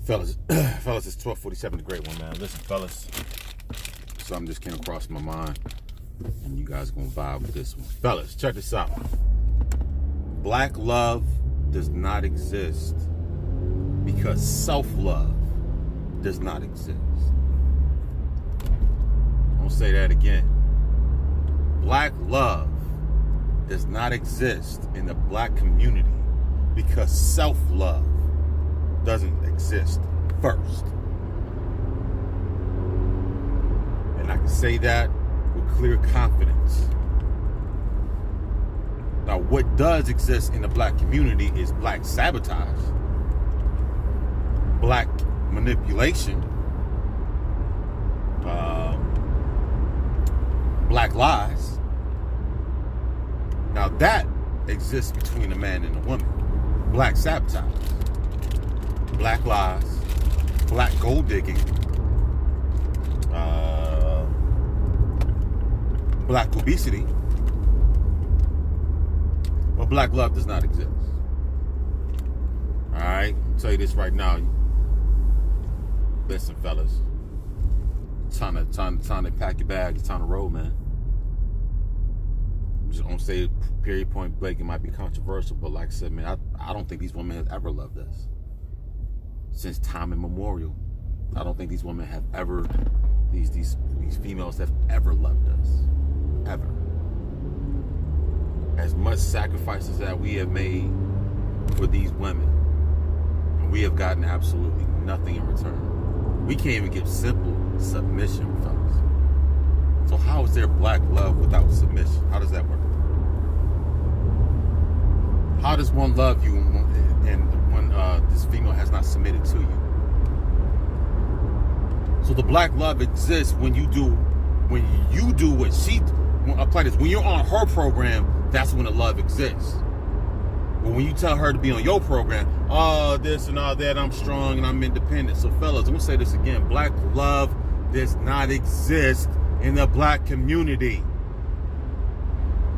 Fellas, it's 12:47, the great one, man. Listen, fellas, something just came across my mind, and you guys are gonna vibe with this one. Fellas, check this out. Black love does not exist because self-love does not exist. I'm gonna say that again. Black love does not exist in the black community because self-love doesn't exist first. And I can say that with clear confidence. Now, what does exist in the black community is black sabotage, black manipulation, black lies. Now, that exists between a man and a woman. Black sabotage, black lies, black gold digging, black obesity, but black love does not exist. All right, I'll tell you this right now. Listen, fellas, time to pack your bags. It's time to roll, man. I'm just gonna say, period, point blank. It might be controversial, but like I said, man, I don't think these women have ever loved us. Since time immemorial, I don't think these women have ever, these females have ever loved us, ever. As much sacrifices that we have made for these women, and we have gotten absolutely nothing in return. We can't even give simple submission, fellas. So how is there black love without submission? How does that work? How does one love you and when this female has not submitted to you? So the black love exists when you do what she, apply this, when you're on her program, that's when the love exists. But when you tell her to be on your program, this and all that, I'm strong and I'm independent. So fellas, I'm gonna say this again, black love does not exist in the black community.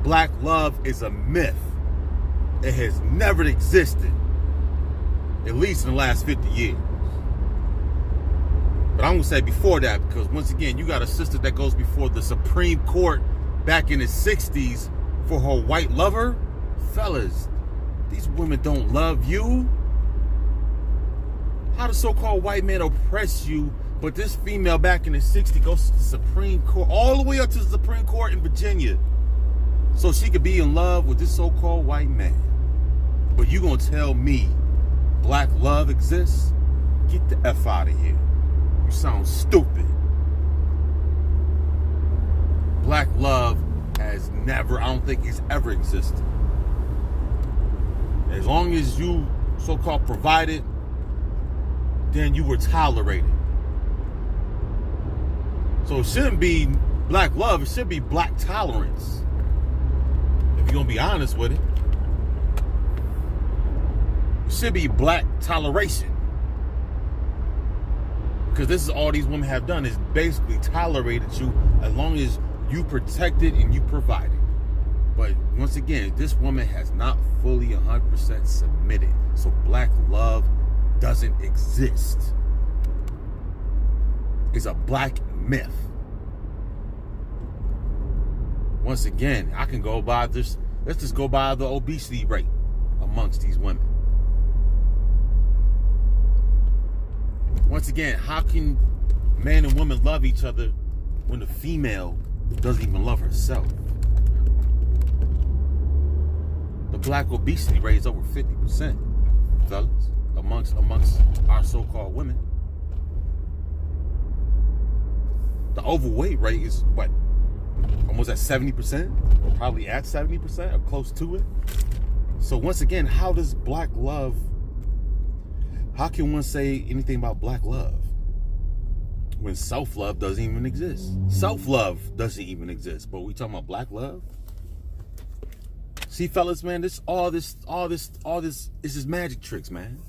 Black love is a myth. It has never existed, at least in the last 50 years. But I'm gonna say before that, because once again, you got a sister that goes before the Supreme Court back in the 60s for her white lover. Fellas, these women don't love you. How does so-called white men oppress you, but this female back in the 60s goes to the Supreme Court, all the way up to the Supreme Court in Virginia, so she could be in love with this so-called white man. But you gonna tell me black love exists? Get the F out of here. You sound stupid. Black love has never, I don't think it's ever existed. As long as you so-called provided, then you were tolerated. So it shouldn't be black love, it should be black tolerance. If you're gonna be honest with it. It should be black toleration. Because this is all these women have done, is basically tolerated you as long as you protected and you provided. But once again, this woman has not fully 100% submitted. So black love doesn't exist. It's a black myth. Once again, I can go by this, let's just go by the obesity rate amongst these women. Once again, how can man and woman love each other when the female doesn't even love herself? The black obesity rate is over 50%, fellas, amongst our so-called women. The overweight rate is what? Almost at 70%? Or probably at 70% or close to it. So once again, how does black love, how can one say anything about black love when self-love doesn't even exist? Self-love doesn't even exist, but we talking about black love? See, fellas, man, all this is just magic tricks, man.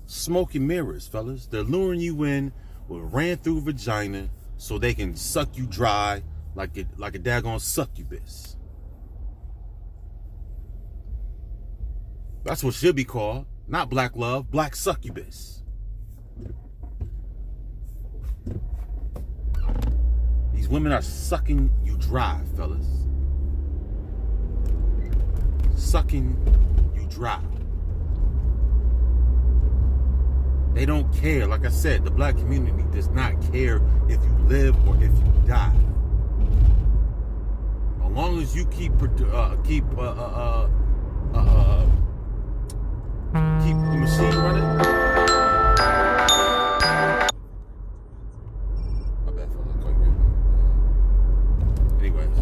Smoke and mirrors, fellas. They're luring you in with ran through vagina so they can suck you dry like a daggone succubus. That's what should be called. Not black love, black succubus. women are sucking you dry, fellas. Sucking you dry. They don't care. Like I said, the black community does not care if you live or if you die. As long as you keep the machine running. My bad, fella. Anyways,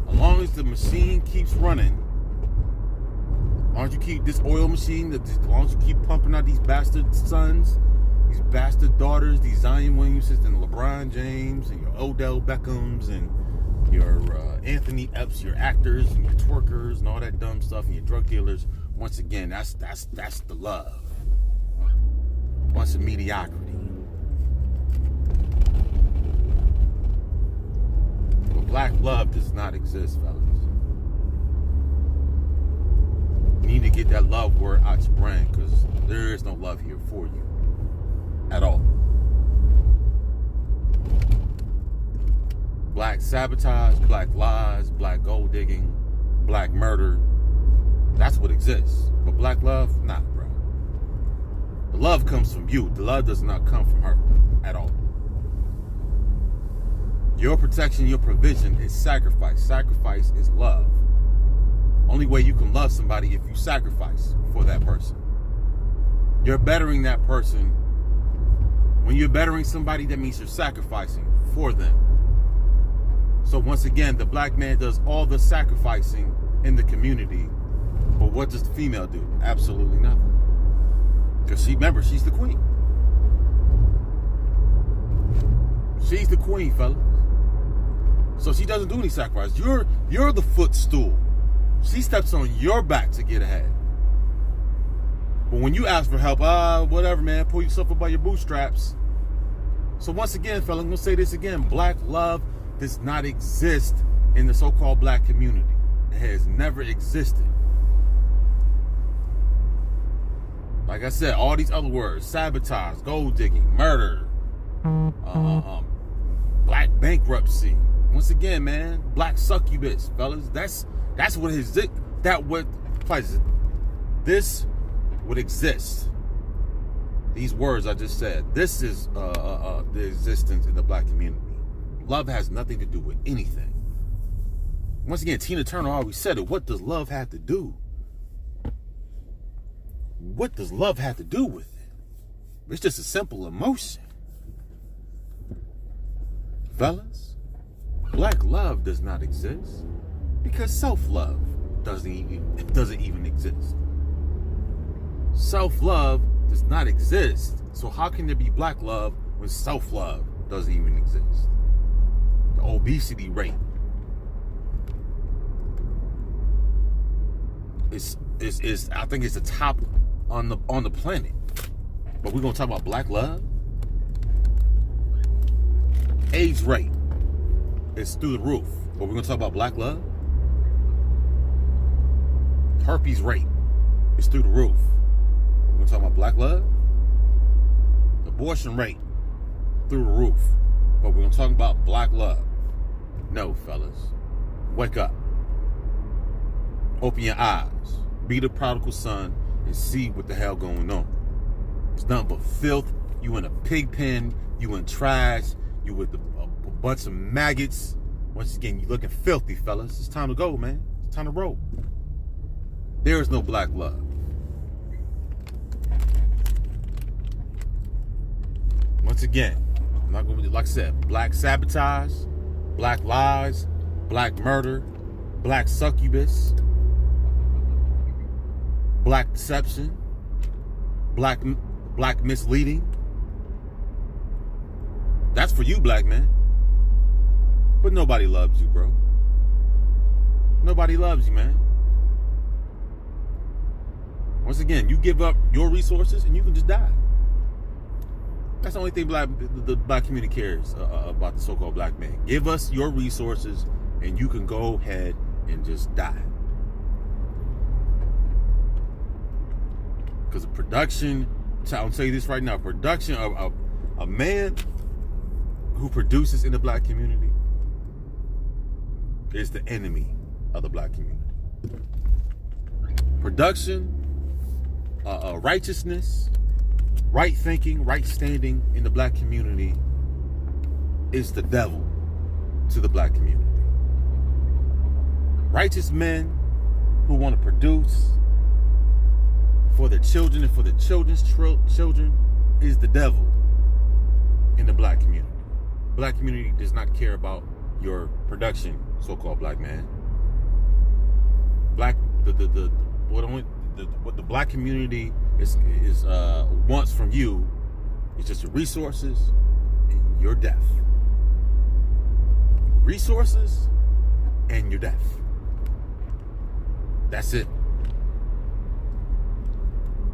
as long as the machine keeps running, as long as you keep this oil machine, as long as you keep pumping out these bastard sons, these bastard daughters, these Zion Williamsons and LeBron James and your Odell Beckhams and your Anthony Epps, your actors and your twerkers and all that dumb stuff and your drug dealers. Once again, that's the love. Bunch of mediocrity. But black love does not exist, fellas. You need to get that love word out your brain, because there is no love here for you at all. Black sabotage, black lies, black gold digging, black murder. That's what exists. But black love, nah, bro. The love comes from you. The love does not come from her at all. Your protection, your provision is sacrifice. Sacrifice is love. Only way you can love somebody if you sacrifice for that person. You're bettering that person. When you're bettering somebody, that means you're sacrificing for them. So once again, the black man does all the sacrificing in the community. But what does the female do? Absolutely nothing. Because remember, she's the queen. She's the queen, fellas. So she doesn't do any sacrifice. You're the footstool. She steps on your back to get ahead. But when you ask for help, whatever, man, pull yourself up by your bootstraps. So once again, fellas, I'm going to say this again. Black love does not exist in the so-called black community. It has never existed. Like I said, all these other words, sabotage, gold digging, murder, black bankruptcy. Once again, man, black succubus, fellas. That's what this would exist. These words I just said. This is the existence in the black community. Love has nothing to do with anything. Once again, Tina Turner always said it. What does love have to do? What does love have to do with it? It's just a simple emotion. Fellas, black love does not exist because self-love doesn't even exist. Self-love does not exist. So how can there be black love when self-love doesn't even exist? The obesity rate is I think it's the top on the planet. But we're gonna talk about black love. AIDS rate is through the roof. But we're gonna talk about black love. Herpes rate is through the roof. We're gonna talk about black love. Abortion rate through the roof. But we're gonna talk about black love. No, fellas. Wake up. Open your eyes. Be the prodigal son and see what the hell going on. It's nothing but filth. You in a pig pen. You in trash. You with a bunch of maggots. Once again, you looking filthy, fellas. It's time to go, man. It's time to roll. There is no black love. Once again, I'm not going to, like I said, black sabotage, black lies, black murder, black succubus, black deception, black misleading. That's for you, black man. But nobody loves you, bro. Nobody loves you, man. Once again, you give up your resources and you can just die. That's the only thing the black community cares about the so-called black man. Give us your resources and you can go ahead and just die. Because the production, I'll tell you this right now, production of a man who produces in the black community is the enemy of the black community. Production, righteousness, right thinking, right standing in the black community is the devil to the black community. Righteous men who want to produce for their children and for their children's children is the devil in the black community. Black community does not care about your production, so-called black man. What the black community is wants from you is just your resources and your death. Resources and your death. That's it.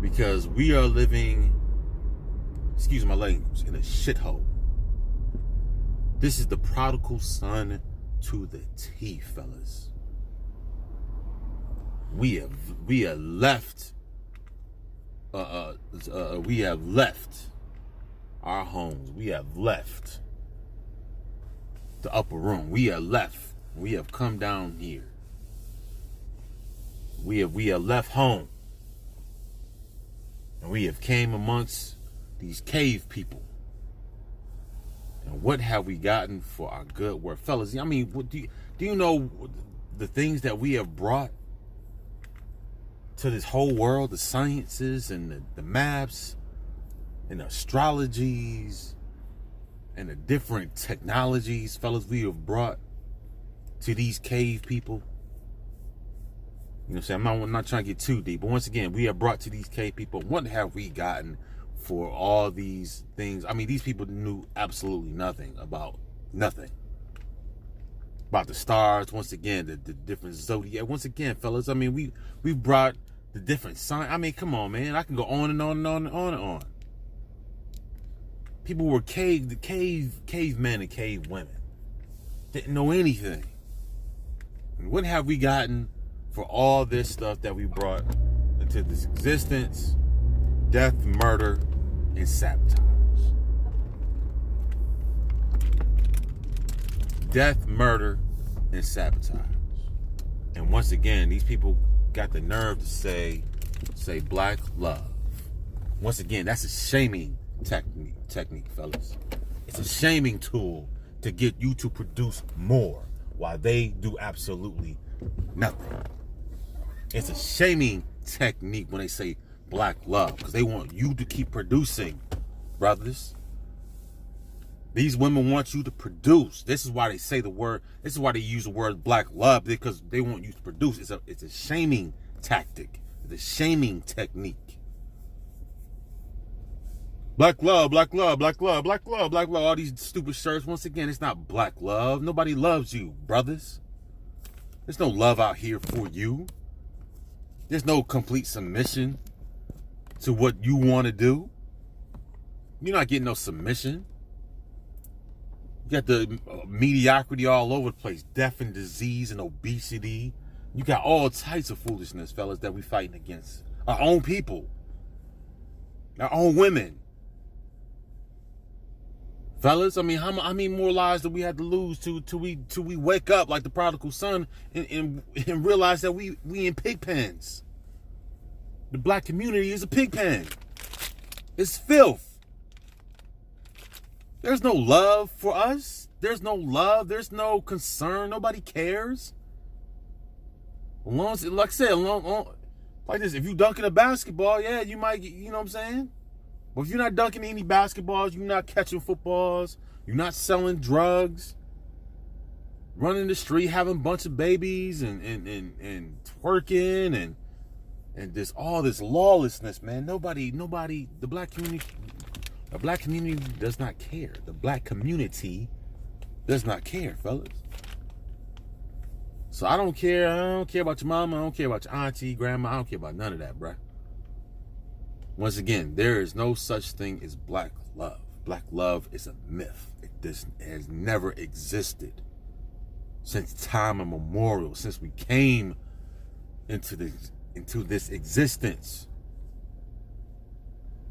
Because we are living, excuse my language, in a shithole. This is the prodigal son to the T, fellas. We have left our homes. We have left the upper room. We have come down here. We have left home. And we have came amongst these cave people. And what have we gotten for our good work? Fellas, I mean, do you know the things that we have brought to this whole world? The sciences and the maps and the astrologies and the different technologies, fellas, we have brought to these cave people. You know what I'm saying? I'm not trying to get too deep, but once again, we have brought to these cave people. What have we gotten for all these things? I mean, these people knew absolutely nothing about the stars. Once again, the different zodiac. Once again, fellas, I mean, we brought the different signs. I mean, come on, man. I can go on and on and on and on and on. People were cavemen and cave women. Didn't know anything. And what have we gotten for all this stuff that we brought into this existence? Death, murder, and sabotage. Death, murder, and sabotage. And once again, these people got the nerve to say black love. Once again, that's a shaming technique, fellas. It's a shaming tool to get you to produce more while they do absolutely nothing. It's a shaming technique when they say black love, because they want you to keep producing, brothers. These women want you to produce. This is why they say the word. This is why they use the word black love, because they want you to produce. It's a shaming tactic. It's a shaming technique. Black love, black love, black love, black love, black love. All these stupid shirts. Once again, it's not black love. Nobody loves you, brothers. There's no love out here for you. There's no complete submission to what you want to do. You're not getting no submission. You got the mediocrity all over the place. Death and disease and obesity. You got all types of foolishness, fellas, that we fighting against. Our own people. Our own women. Fellas, I mean, how many more lives do we have to lose till we wake up like the prodigal son and realize that we in pig pens? The black community is a pig pen. It's filth. There's no love for us. There's no love. There's no concern. Nobody cares. Like I said, like this, if you dunking a basketball, yeah, you might, you know what I'm saying? But if you're not dunking any basketballs, you're not catching footballs, you're not selling drugs, running the street, having a bunch of babies and twerking and this all this lawlessness, man. Nobody, the black community does not care. The black community does not care, fellas. So I don't care about your mama, I don't care about your auntie, grandma, I don't care about none of that, bruh. Once again, there is no such thing as black love. Black love is a myth. It has never existed since time immemorial, since we came into this existence.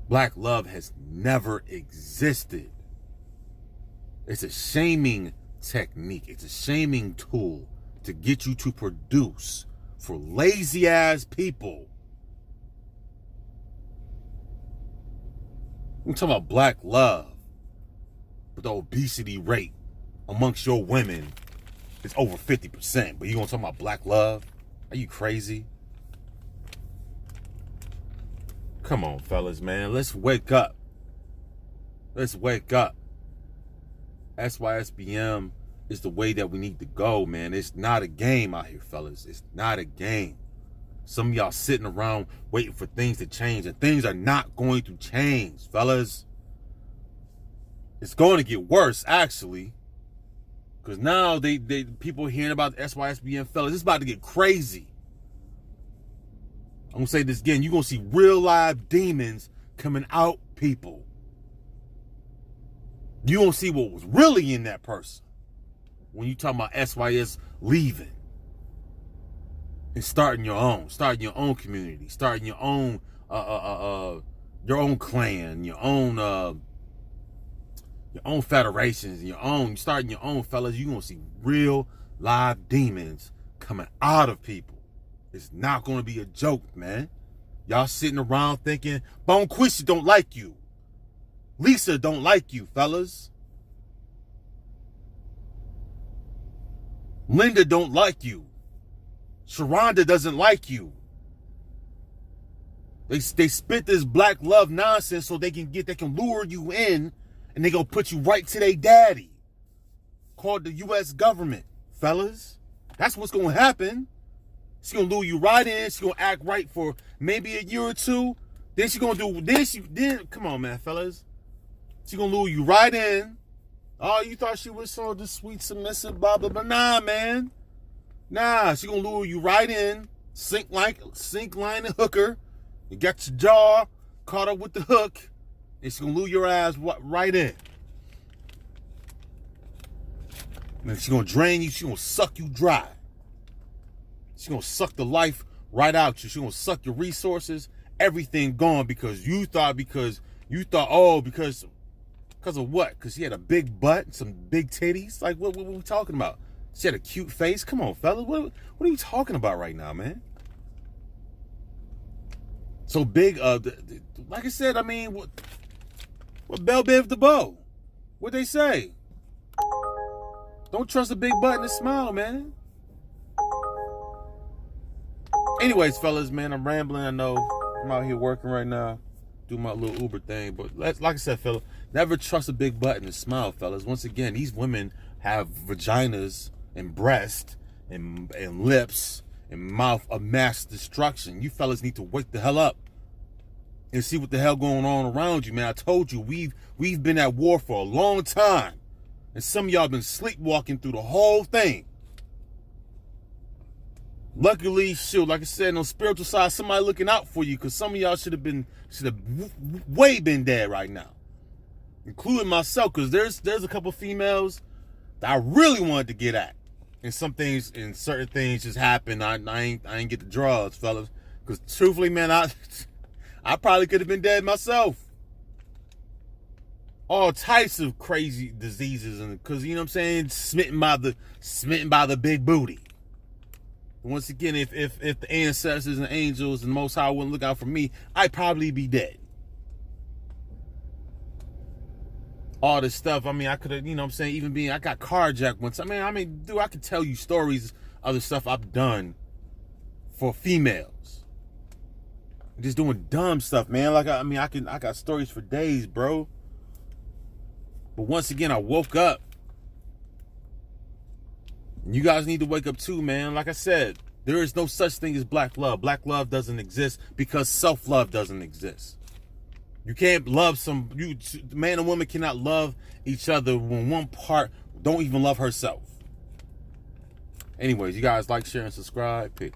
Black love has never existed. It's a shaming technique. It's a shaming tool to get you to produce for lazy ass people. I'm talking about black love, but the obesity rate amongst your women is over 50%. But you gonna talk about black love? Are you crazy? Come on, fellas, man. Let's wake up. Let's wake up. SYSBM is the way that we need to go, man. It's not a game out here, fellas. It's not a game. Some of y'all sitting around waiting for things to change, and things are not going to change, fellas. It's going to get worse, actually. Because now they people hearing about the SYSBM, fellas. It's about to get crazy. I'm going to say this again. You're going to see real live demons coming out, people. You don't see what was really in that person when you talking about SYS leaving and starting your own community, starting your own clan, your own federations, starting your own, fellas. You're gonna see real live demons coming out of people. It's not gonna be a joke, man. Y'all sitting around thinking Bonquisha don't like you. Lisa don't like you, fellas. Linda don't like you. Sharonda doesn't like you. They spit this black love nonsense so they can lure you in, and they gonna put you right to their daddy, called the U.S. government, fellas. That's what's gonna happen. She's gonna lure you right in. She's gonna act right for maybe a year or two. Then she's gonna do this. Then come on, man, fellas. She's gonna lure you right in. Oh, you thought she was so the sweet, submissive, blah, blah, blah. Nah, man. Nah, she gonna lure you right in. Sink line, and hooker. You got your jaw caught up with the hook. And she gonna lure your ass right in. And she's gonna drain you. She's gonna suck you dry. She's gonna suck the life right out you. She's gonna suck your resources. Everything gone because you thought, oh, because of what? Because she had a big butt and some big titties? Like, what are we talking about? She had a cute face? Come on, fellas. What are you talking about right now, man? So big, like I said, I mean, what bell biv the bow? What they say? Don't trust a big butt and a smile, man. Anyways, fellas, man, I'm rambling. I know I'm out here working right now. Do my little Uber thing, but like I said, fella, never trust a big butt and a smile, fellas. Once again, these women have vaginas and breasts and lips and mouth of mass destruction. You fellas need to wake the hell up and see what the hell going on around you, man. I told you we've been at war for a long time, and some of y'all been sleepwalking through the whole thing. Luckily, shoot, like I said, on the spiritual side, somebody looking out for you, because some of y'all should have way been dead right now, including myself, because there's a couple females that I really wanted to get at, and certain things just happened. I ain't get the draws, fellas, because truthfully, man, I probably could have been dead myself. All types of crazy diseases, and because you know what I'm saying, smitten by the big booty. Once again, if the ancestors and angels and Most High wouldn't look out for me, I'd probably be dead. All this stuff, I mean, I could have, you know what I'm saying, I got carjacked once. I mean, dude, I could tell you stories of the stuff I've done for females. Just doing dumb stuff, man. Like, I got stories for days, bro. But once again, I woke up. You guys need to wake up too, man. Like I said, there is no such thing as black love. Black love doesn't exist because self-love doesn't exist. You can't love man and woman cannot love each other when one part don't even love herself. Anyways, you guys like, share, and subscribe. Peace.